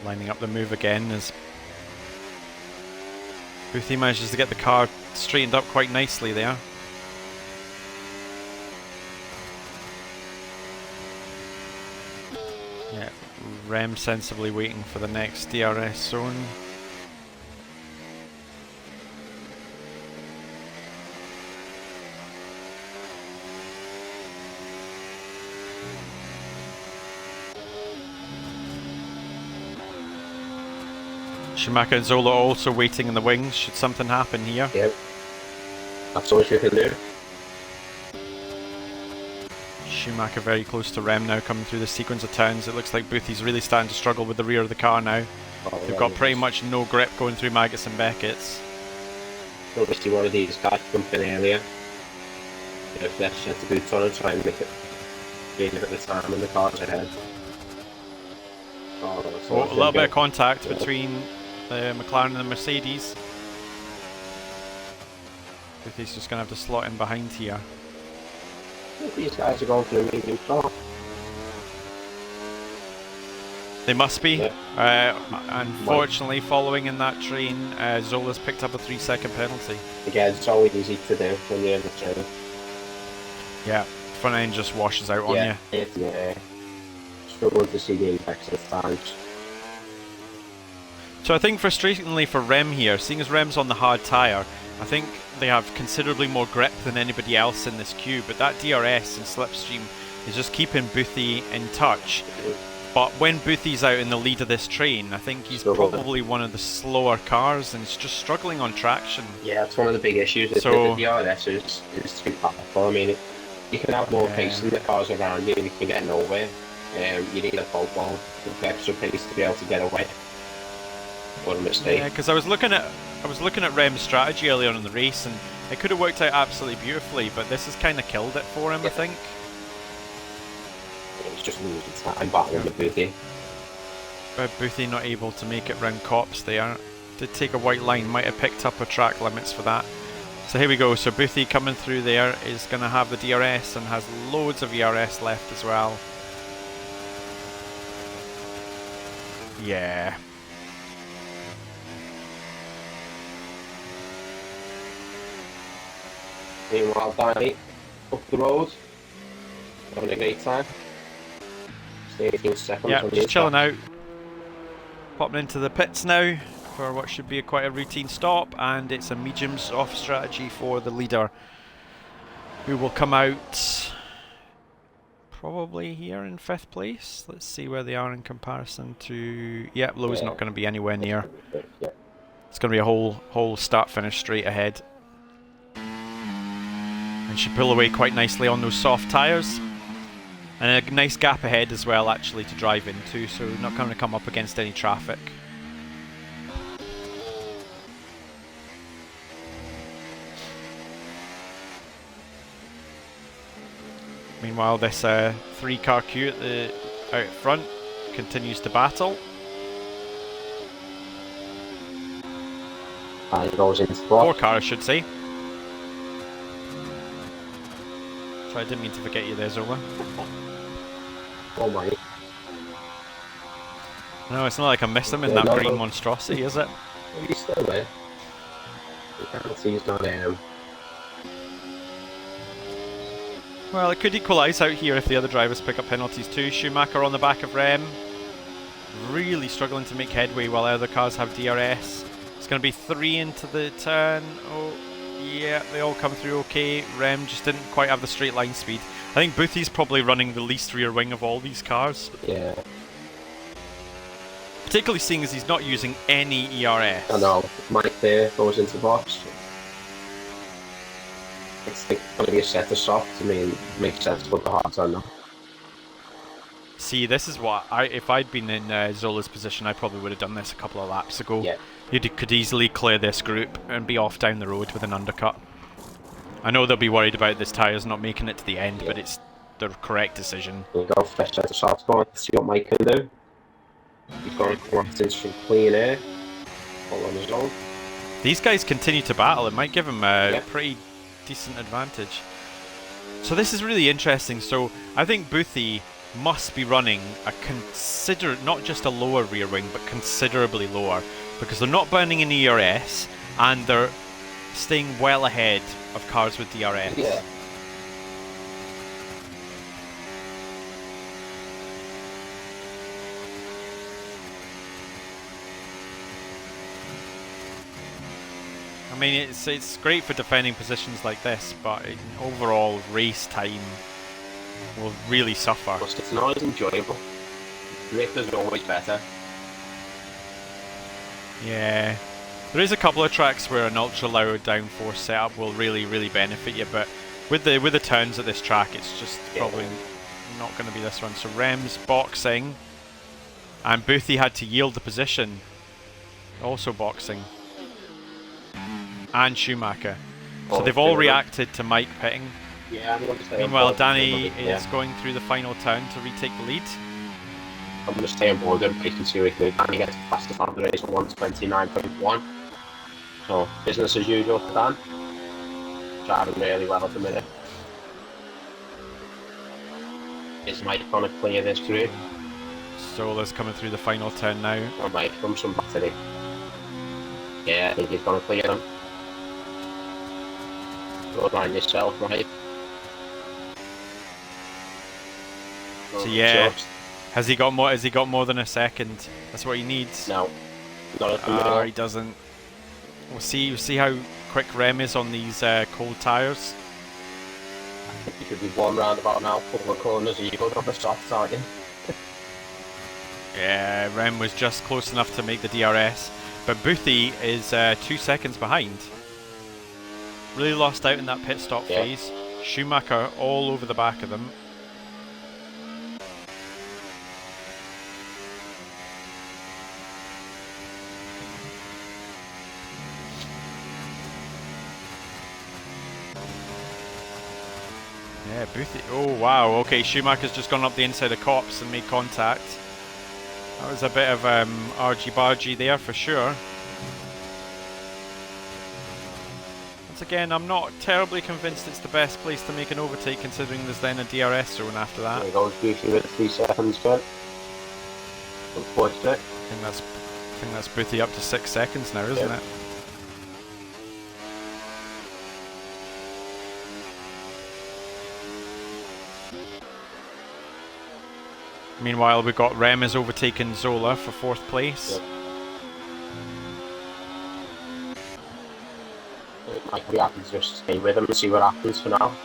Lining up the move again as Boothie manages to get the car straightened up quite nicely there. Yeah, Rem sensibly waiting for the next DRS zone. Schumacher and Zola also waiting in the wings should something happen here. Yep. That's all you can do. Schumacher very close to Rem now, coming through the sequence of turns. It looks like Boothie's really starting to struggle with the rear of the car now. Oh, They've got pretty much no grip going through Maggots and Beckett's. Obviously one of these guys jumped in earlier. If let's set the boots on and try and make it gain a bit of time when the car's ahead. Oh, that's all Oh, a little bit of contact between the McLaren and the Mercedes. Boothie's just going to have to slot in behind here. These guys are going for a medium car. They must be. Yeah. Unfortunately, following in that train, Zola's picked up a 3-second penalty. Again, it's always easy to do when you're in the train. Yeah, front end just washes out on you. Yeah. Struggling to see the impacts of times. So I think frustratingly for Rem here, seeing as Rem's on the hard tyre, I think they have considerably more grip than anybody else in this queue, but that DRS and slipstream is just keeping Boothie in touch. But when Boothie's out in the lead of this train, I think he's probably one of the slower cars and is just struggling on traction. Yeah, that's one of the big issues. So, the DRS is too powerful. I mean, you can have more pace than the cars around you and you can get nowhere. You need a pole ball with extra pace to be able to get away. What a mistake. Yeah, because I was looking at Rem's strategy early on in the race, and it could have worked out absolutely beautifully, but this has kind of killed it for him, I think. It's just losing time battling with Boothie. Boothie not able to make it round Copse there. Did take a white line, might have picked up a track limits for that. So here we go, so Boothie coming through there is going to have the DRS and has loads of ERS left as well. Yeah. Meanwhile, Danny up the road, having a great time. 18 seconds. Yeah, on just the chilling attack. out. Popping into the pits now for what should be quite a routine stop, and it's a mediums off strategy for the leader, who will come out probably here in 5th place. Let's see where they are in comparison to... Yeah, Lowe's not going to be anywhere near. Yeah. It's going to be a whole start-finish straight ahead. And should pull away quite nicely on those soft tyres. And a nice gap ahead as well, actually, to drive into, so not going to come up against any traffic. Meanwhile, this 3-car queue at the out front continues to battle. And it goes into 4-car, I should say. Sorry, I didn't mean to forget you there, Zola. Oh my. No, it's not like I missed him in Yeah, that no, green no. monstrosity, is it? He's still there. The penalty's not Well, it could equalise out here if the other drivers pick up penalties too. Schumacher on the back of Rem. Really struggling to make headway while other cars have DRS. It's going to be 3 into the turn. Oh, yeah, they all come through okay. Rem just didn't quite have the straight line speed. I think Boothie's probably running the least rear wing of all these cars. Yeah. Particularly seeing as he's not using any ERS. I know, Mike there goes into box. It's going to be a set of softs. I mean, it makes sense to put the hards on now. See, this is what if I'd been in Zola's position, I probably would have done this a couple of laps ago. Yeah. You could easily clear this group and be off down the road with an undercut. I know they'll be worried about this tyres not making it to the end, but it's the correct decision. There you go, fresh set of softs going. See what Mike can do. He's going to come into some clean air. All on his own. These guys continue to battle. It might give him a pretty decent advantage. So this is really interesting. So I think Boothie must be running a not just a lower rear wing, but considerably lower, because they're not burning in ERS and they're staying well ahead of cars with DRS. Yeah. I mean, it's great for defending positions like this, but overall race time will really suffer. Plus, it's not as enjoyable. Grip is always better. Yeah, there is a couple of tracks where an ultra low downforce setup will really benefit you, but with the turns at this track, it's just probably not going to be this one. So Rem's boxing, and Boothie had to yield the position, also boxing, and Schumacher. So they've all reacted to Mike pitting. Yeah, I'm going to stay. Meanwhile, Danny is going through the final turn to retake the lead. I'm going to stay on board and can see if Danny gets fastest on the race at 129.1. So, business as usual for Dan. Driving really well at the minute. Is Mike going to clear this group? Zola's coming through the final turn now. Or Mike from some battery? Yeah, I think he's going to clear them. Go mind yourself, Mike. So yeah, has he got more? Has he got more than a second? That's what he needs. No, not at the minute. He doesn't. We'll see how quick Rem is on these cold tyres. You should be one roundabout now, couple of corners, and you go down the soft, aren't you? Yeah, Rem was just close enough to make the DRS, but Boothie is 2 seconds behind. Really lost out in that pit stop phase. Schumacher all over the back of them. Yeah, Boothie. Oh wow. Okay, Schumacher's just gone up the inside of Copse and made contact. That was a bit of argy-bargy there for sure. Once again, I'm not terribly convinced it's the best place to make an overtake, considering there's then a DRS zone after that. There goes Boothie with 3 seconds, but unfortunate. I think that's Boothie up to 6 seconds now, isn't it? Meanwhile, we've got Rem has overtaken Zola for 4th place. It might be happy to just stay with him and see what happens for now.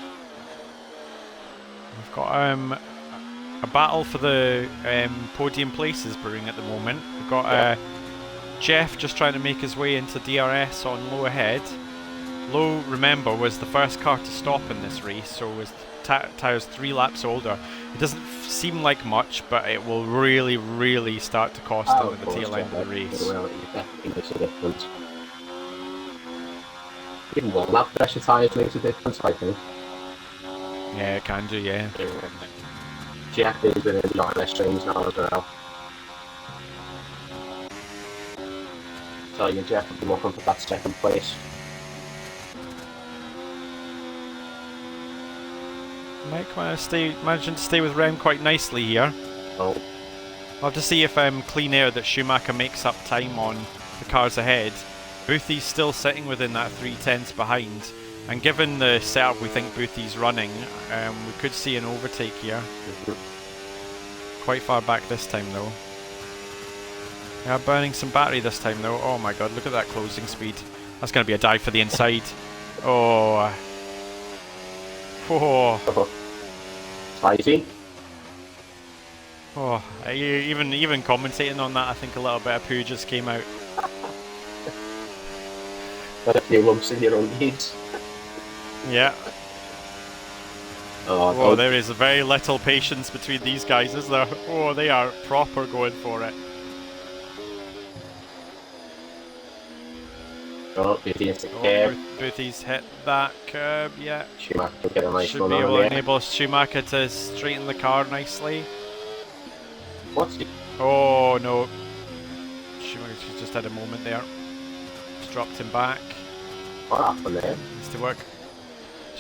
We've got a battle for the podium places brewing at the moment. We've got Jeff just trying to make his way into DRS on Low ahead. Low, remember, was the first car to stop in this race, so his tyres 3 laps older. It doesn't seem like much, but it will really start to cost him at the tail end of the race. Well, it definitely makes a difference. Even 1 lap pressure tyres makes a difference, I think. Yeah, it can do, yeah. Jeff is within the RS range now as well. So you Jeff will be looking for that 2nd place. Mike managing to stay with Rem quite nicely here. Oh. We'll have to see if Clean Air that Schumacher makes up time on the cars ahead. Boothie's still sitting within that 3/10 behind, and given the setup we think Boothie's running, we could see an overtake here. Quite far back this time though. Yeah, burning some battery this time though. Oh my god, look at that closing speed. That's going to be a dive for the inside. Oh. Oh. Spicy. Oh, even commentating on that, I think a little bit of poo just came out. Got a few lumps in your own knees. Yeah. Oh, Oh, there is very little patience between these guys, is there? Oh, they are proper going for it. oh, Boothie hits the Oh, curb. Boothie's hit that curb, yeah. Schumacher will get a nice Should run be on able to there. enable Schumacher to straighten the car nicely. What's he? Oh no. Schumacher's just had a moment there. Just dropped him back. What happened there? Needs to work.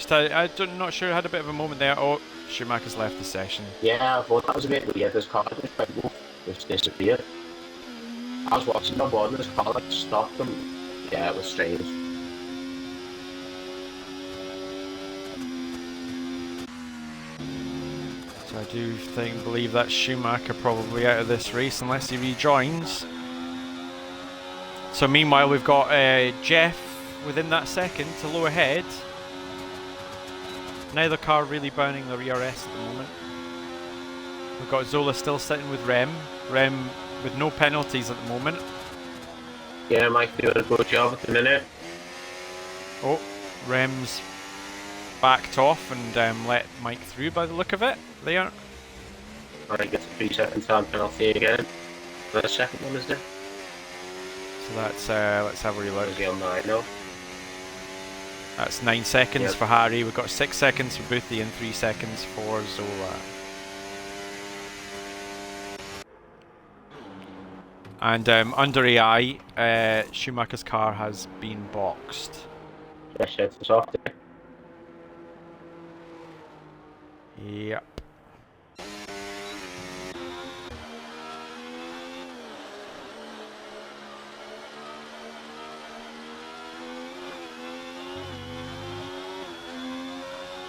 I'm not sure, had a bit of a moment there. Oh, Schumacher's left the session. Yeah, I thought that was a bit weird. This car just like, woof, just disappeared. I was watching the board and this car like stopped and yeah, it was strange. So I do believe that Schumacher probably out of this race unless he rejoins. So meanwhile we've got Jeff within that second to low ahead. Neither car really burning the ERS at the moment. We've got Zola still sitting with Rem. Rem with no penalties at the moment. Yeah, Mike doing a good job at the minute. Oh, Rem's backed off and let Mike through by the look of it. There. I gets a 3-second time penalty again. The second one is there. So that's let's have a relook. Is he on 9 now? That's 9 seconds Yep. for Harry. We've got 6 seconds for Boothie and 3 seconds for Zola. And under AI, Schumacher's car has been boxed. Yeah, sheds us off there. Yep.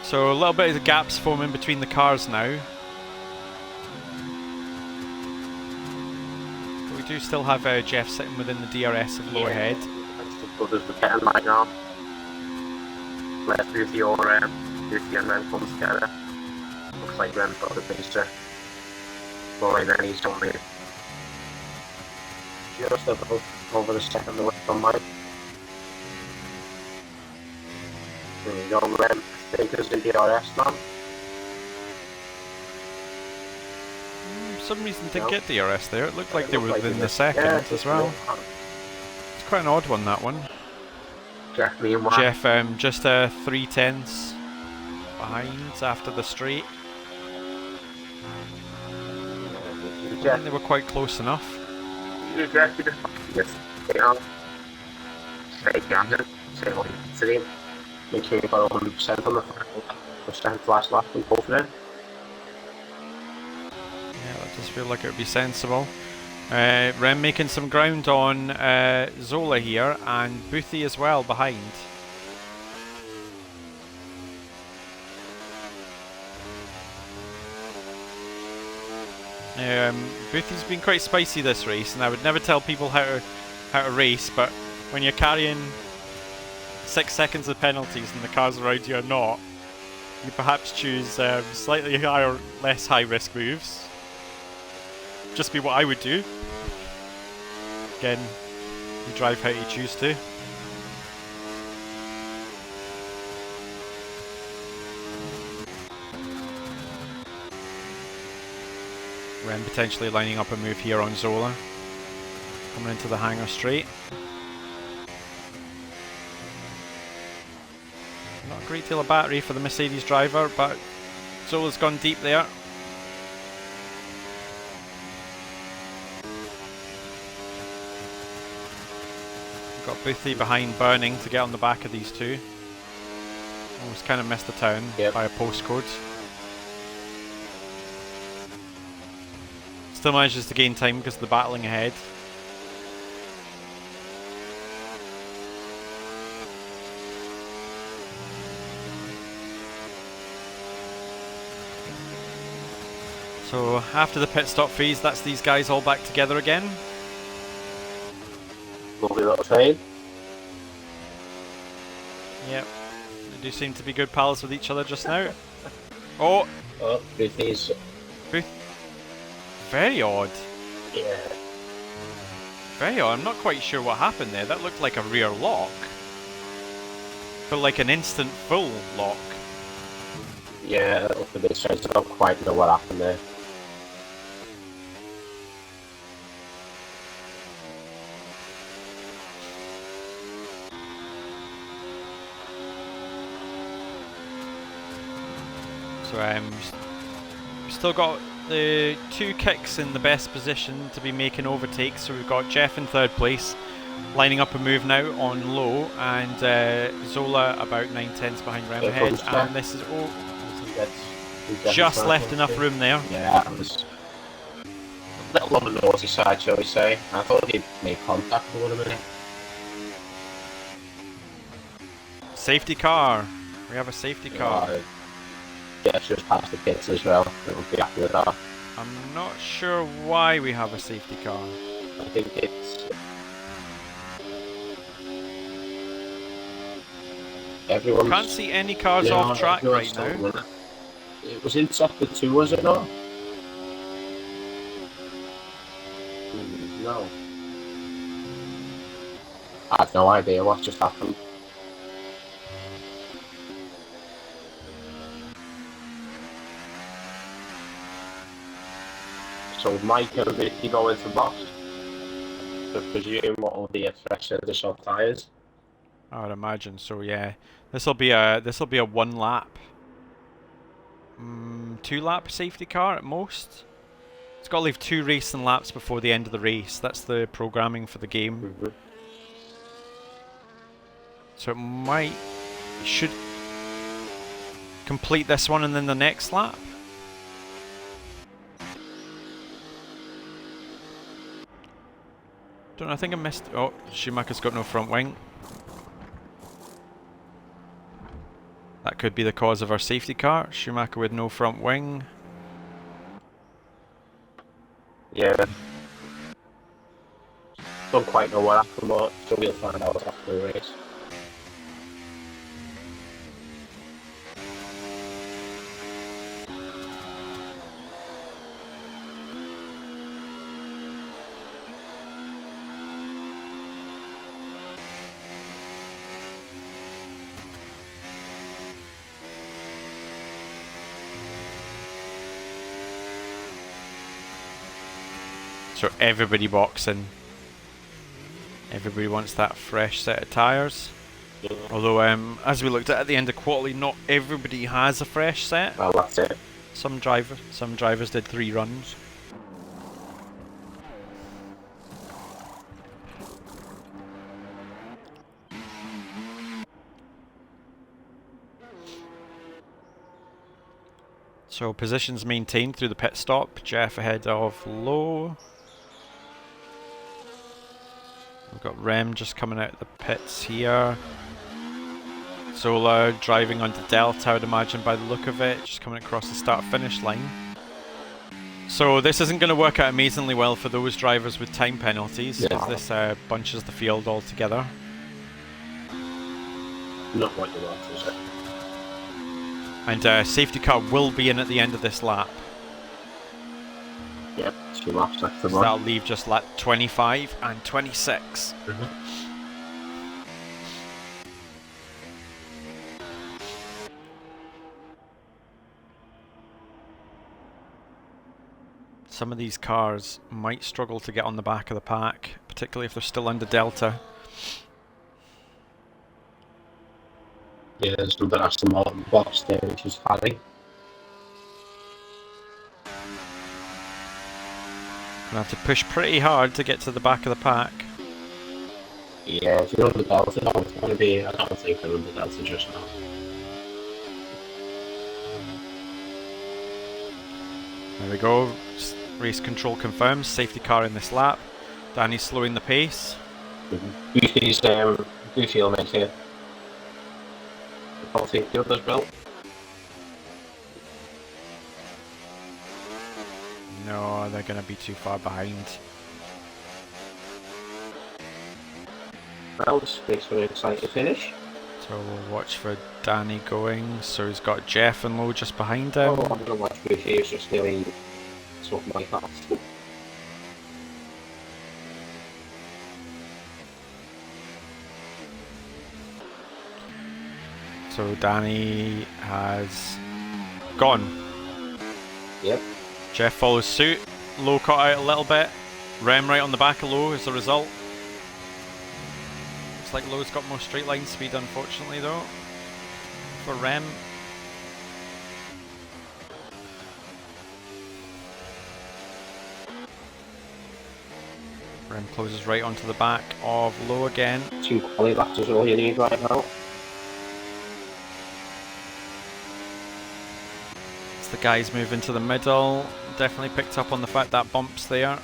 So a little bit of gaps forming between the cars now. But we do still have Jeff sitting within the DRS of low ahead. That's as good as we're getting right now. Let's Boothie or Boothie and Rem come together. Looks like Rem's got the pacer. Boy, then he's only just over the second away from Mike. There you go, Rem. Take us in DRS now. For some reason didn't No. get DRS there. It looked like they were Looked within he the missed- second yeah, as well. It's quite an odd one, that one. Jeff, meanwhile. Jeff just 3/10 behind after the straight. I Jeff, think they were quite close enough. you Jeff, you just stay on. Stay gathered. Say what you to him. Make sure you've got 100% on the percent last lap and go for it. Yeah, that does feel like it would be sensible. Rem making some ground on Zola here, and Boothie as well behind. Boothie's been quite spicy this race, and I would never tell people how to race, but when you're carrying 6 seconds of penalties and the cars around you are not, you perhaps choose slightly higher, less high risk moves. Just be what I would do. Again, you drive how you choose to. Ren potentially lining up a move here on Zola. Coming into the hangar straight. Not a great deal of battery for the Mercedes driver, but Zola's gone deep there. We've got Boothie behind burning to get on the back of these two. Almost kind of missed the turn by a postcode. Still manages to gain time because of the battling ahead. So after the pit stop phase, that's these guys all back together again. Lovely little train. Yep, they do seem to be good pals with each other just now. Oh, Oh, Boothie's Very odd. Yeah. Very odd. I'm not quite sure what happened there. That looked like a rear lock. But like an instant full lock. Yeah, that looked a bit strange. I don't quite know what happened there. So still got the 2 kicks in the best position to be making overtakes. So we've got Jeff in 3rd place, lining up a move now on low, and Zola about 9/10 behind Rem ahead. And this is just left enough room there. Yeah, it was a little on the naughty side, shall we say. I thought he'd made contact for 1 minute. Safety car. We have a safety car. Yeah, just past the pits as well. We'll be happy with that. I'm not sure why we have a safety car. I think it's... Everyone's... Can't see any cars off track right now. It was in sector 2, was it not? No. I have no idea what just happened. So Mike and Ricky go into box. I presume what will be a fresh set of additional tyres. I would imagine so. Yeah, this will be a 1 lap, 2 lap safety car at most. It's got to leave 2 racing laps before the end of the race. That's the programming for the game. So it should complete this one and then the next lap. Don't know, I think I missed... Oh, Schumacher's got no front wing. That could be the cause of our safety car. Schumacher with no front wing. Yeah. Don't quite know what happened, but so we'll find out after the race. So everybody boxing. Everybody wants that fresh set of tyres. Yeah. Although, as we looked at the end of quality, not everybody has a fresh set. Well, that's it. Some drivers did 3 runs. So positions maintained through the pit stop. Jeff ahead of Lowe. We've got Rem just coming out of the pits here. Zola driving onto Delta, I would imagine, by the look of it, just coming across the start-finish line. So this isn't going to work out amazingly well for those drivers with time penalties, because this bunches the field all together. Not what you want, is it? And safety car will be in at the end of this lap. Yep, 2 laps after So that'll leave just lap 25 and 26. Some of these cars might struggle to get on the back of the pack, particularly if they're still under Delta. Yeah, there's another Aston Martin box there, which is Harry. Gonna have to push pretty hard to get to the back of the pack. Yeah, if you're under Delta, I don't think they're under Delta just now. There we go. Race control confirms. Safety car in this lap. Danny's slowing the pace. Goofy's Goofy will make it. I don't think the others will. No, they're going to be too far behind. Well, this makes for an exciting finish. So we'll watch for Danny going. So he's got Jeff and Lowe just behind him. Oh, I'm going to watch Goofy, he's just nearly something like that. So Danny has gone. Yep. Jeff follows suit. Low cut out a little bit. Rem right on the back of Low as a result. Looks like Low's got more straight line speed, unfortunately, though, for Rem. Rem closes right onto the back of Low again. 2 quality laps is all you need right now. As the guys move into the middle, definitely picked up on the fact that bump's there.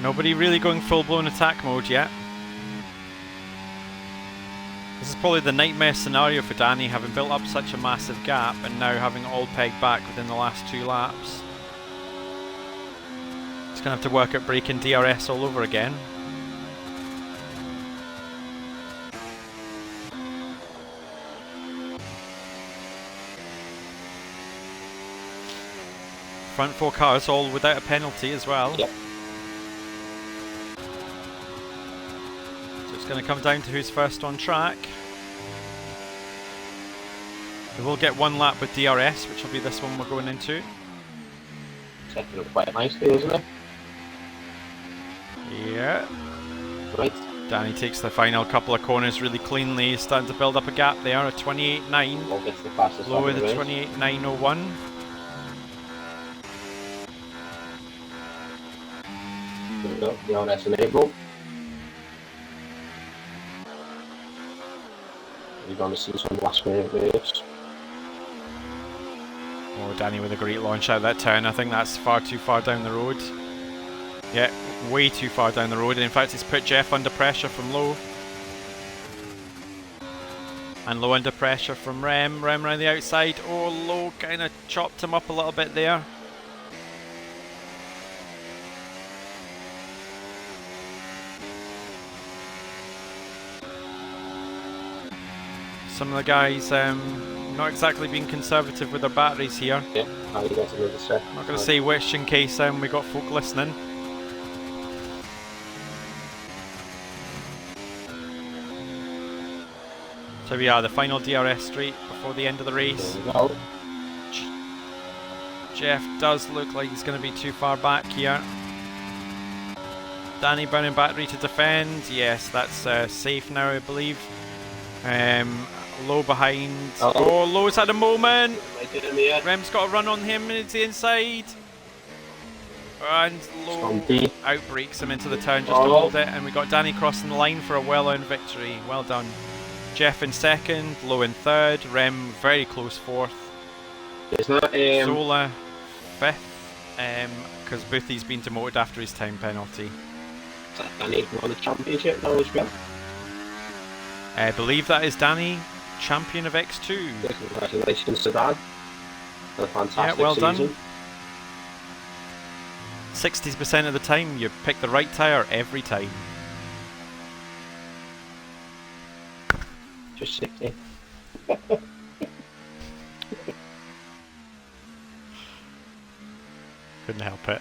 Nobody really going full-blown attack mode yet. This is probably the nightmare scenario for Danny, having built up such a massive gap and now having it all pegged back within the last 2 laps. He's going to have to work at braking DRS all over again. Front 4 cars all without a penalty as well. Yep. So it's going to come down to who's first on track. We will get 1 lap with DRS, which will be this one we're going into. Taking it quite nicely, isn't it? Yeah. Right. Danny takes the final couple of corners really cleanly. He's starting to build up a gap there, a 28.9. Low gets the fastest Low lap with of a the race. 28.901. There we go. DRS enabled. You're going to see some last minute race. Oh, Danny with a great launch out of that turn. I think that's far too far down the road. Yeah, way too far down the road. And in fact, he's put Jeff under pressure from Low. And Low under pressure from Rem. Rem around the outside. Oh, Low kind of chopped him up a little bit there. Some of the guys not exactly being conservative with their batteries here. Yeah, now you get another set. I'm not going to say which in case we got folk listening. So we are the final DRS straight before the end of the race. There we go. Jeff does look like he's going to be too far back here. Danny burning battery to defend. Yes, that's safe now, I believe. Low behind. Oh, Low's had a moment. Rem's got a run on him into the inside. And Low outbreaks him into the turn just to hold it. And we got Danny crossing the line for a well-earned victory. Well done. Jeff in second, Low in third, Rem very close fourth. Isn't that Zola fifth, because Boothie's been demoted after his time penalty. Danny won the championship now as well? I believe that is Danny, champion of X2. Yeah, congratulations to Dan. A fantastic well done. season. 60% of the time, you pick the right tyre every time. Just 60. Couldn't help it.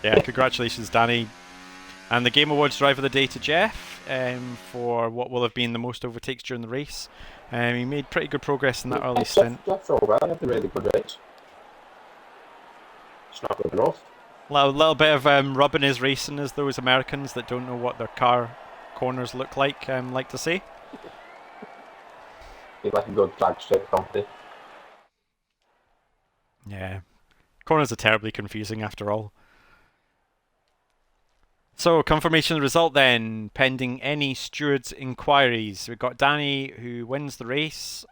Yeah, congratulations, Danny. And the Game Awards Driver of the Day to Jeff for what will have been the most overtakes during the race. He made pretty good progress in that early stint. That's all right. That's a really good race. It's not good enough. A little bit of rubbing his racing, as those Americans that don't know what their car corners look like to say. Be like a good drag strip company. Yeah. Corners are terribly confusing after all. So, confirmation of the result then, pending any steward's inquiries. We've got Danny, who wins the race,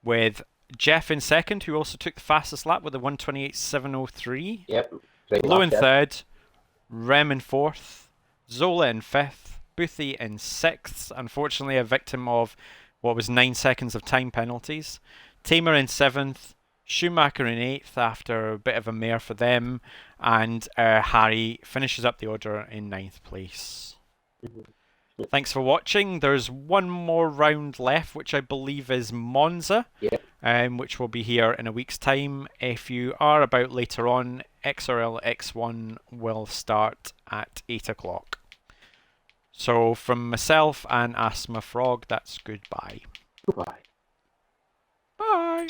with Jeff in second, who also took the fastest lap with a 1:28.703. Yep. Low in third, Rem in fourth, Zola in fifth, Boothie in sixth, unfortunately a victim of what was 9 seconds of time penalties. Tamer in seventh, Schumacher in eighth after a bit of a mare for them, and Harry finishes up the order in ninth place. Thanks for watching. There's one more round left, which I believe is Monza, Yeah. which will be here in a week's time. If you are about later on, XRL X1 will start at 8 o'clock. So from myself and Asthma Frog, that's goodbye. Goodbye. Bye.